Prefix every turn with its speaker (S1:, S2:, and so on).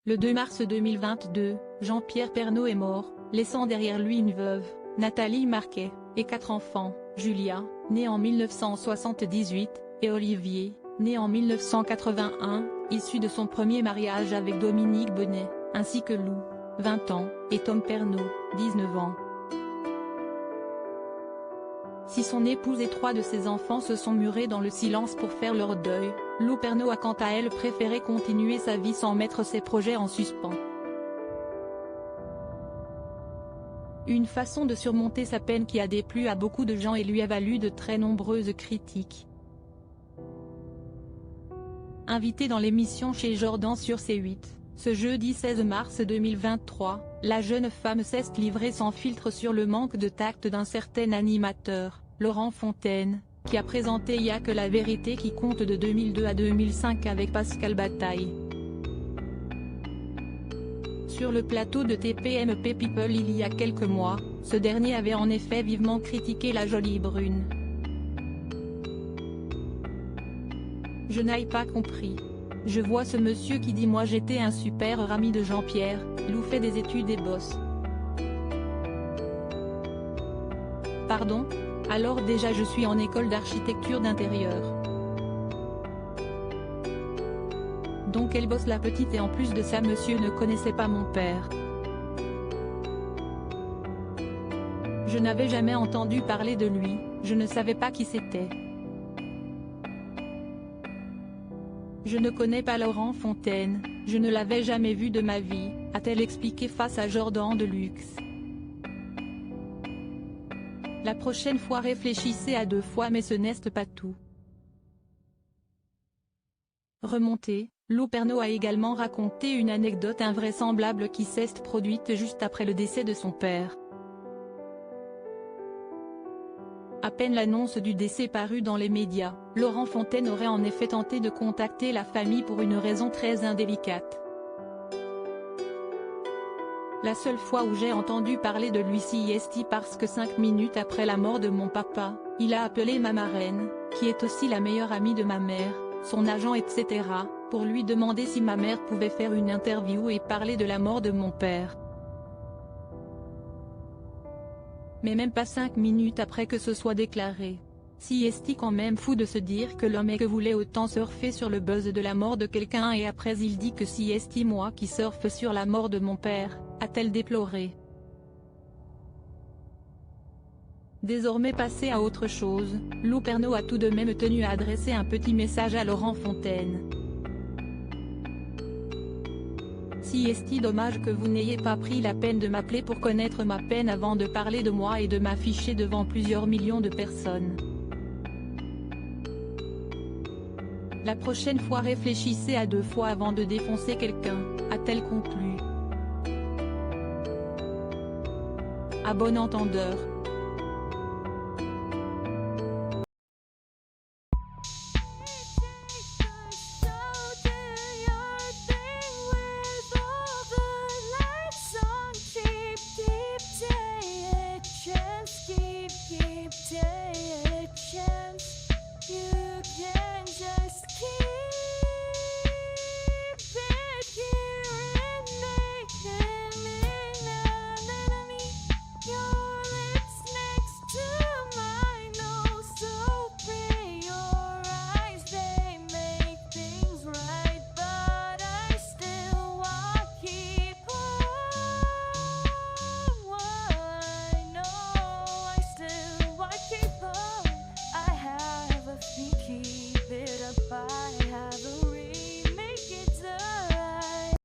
S1: Le 2 mars 2022, Jean-Pierre Pernaut est mort, laissant derrière lui une veuve, Nathalie Marquet, et 4 enfants, Julia, née en 1978, et Olivier, né en 1981, issu de son premier mariage avec Dominique Bonnet, ainsi que Lou, 20 ans, et Tom Pernaut, 19 ans. Si son épouse et 3 de ses enfants se sont murés dans le silence pour faire leur deuil, Lou Pernaut a quant à elle préféré continuer sa vie sans mettre ses projets en suspens. Une façon de surmonter sa peine qui a déplu à beaucoup de gens et lui a valu de très nombreuses critiques. Invitée dans l'émission Chez Jordan sur C8, ce jeudi 16 mars 2023, la jeune femme s'est livrée sans filtre sur le manque de tact d'un certain animateur, Laurent Fontaine, qui a présenté Y'a que la vérité qui compte de 2002 à 2005 avec Pascal Bataille. Sur le plateau de TPMP People il y a quelques mois, ce dernier avait en effet vivement critiqué la jolie brune. Je n'ai pas compris. Je vois ce monsieur qui dit moi j'étais un super ami de Jean-Pierre, Lou fait des études et bosse. Pardon ? Alors déjà je suis en école d'architecture d'intérieur. Donc elle bosse la petite et en plus de ça monsieur ne connaissait pas mon père. Je n'avais jamais entendu parler de lui, je ne savais pas qui c'était. Je ne connais pas Laurent Fontaine, je ne l'avais jamais vu de ma vie, a-t-elle expliqué face à Jordan de Luxe. La prochaine fois réfléchissez à 2 fois mais ce n'est pas tout. Remontée, Lou Pernaut a également raconté une anecdote invraisemblable qui s'est produite juste après le décès de son père. À peine l'annonce du décès parue dans les médias, Laurent Fontaine aurait en effet tenté de contacter la famille pour une raison très indélicate. La seule fois où j'ai entendu parler de lui c'est parce que 5 minutes après la mort de mon papa, il a appelé ma marraine, qui est aussi la meilleure amie de ma mère, son agent etc., pour lui demander si ma mère pouvait faire une interview et parler de la mort de mon père. Mais même pas 5 minutes après que ce soit déclaré. C'est quand même fou de se dire que l'homme que voulait autant surfer sur le buzz de la mort de quelqu'un et après il dit que c'est moi qui surfe sur la mort de mon père, a-t-elle déploré. Désormais passé à autre chose, Lou Pernaut a tout de même tenu à adresser un petit message à Laurent Fontaine. C'est dommage que vous n'ayez pas pris la peine de m'appeler pour connaître ma peine avant de parler de moi et de m'afficher devant plusieurs millions de personnes. La prochaine fois réfléchissez à 2 fois avant de défoncer quelqu'un, a-t-elle conclu. À bon entendeur.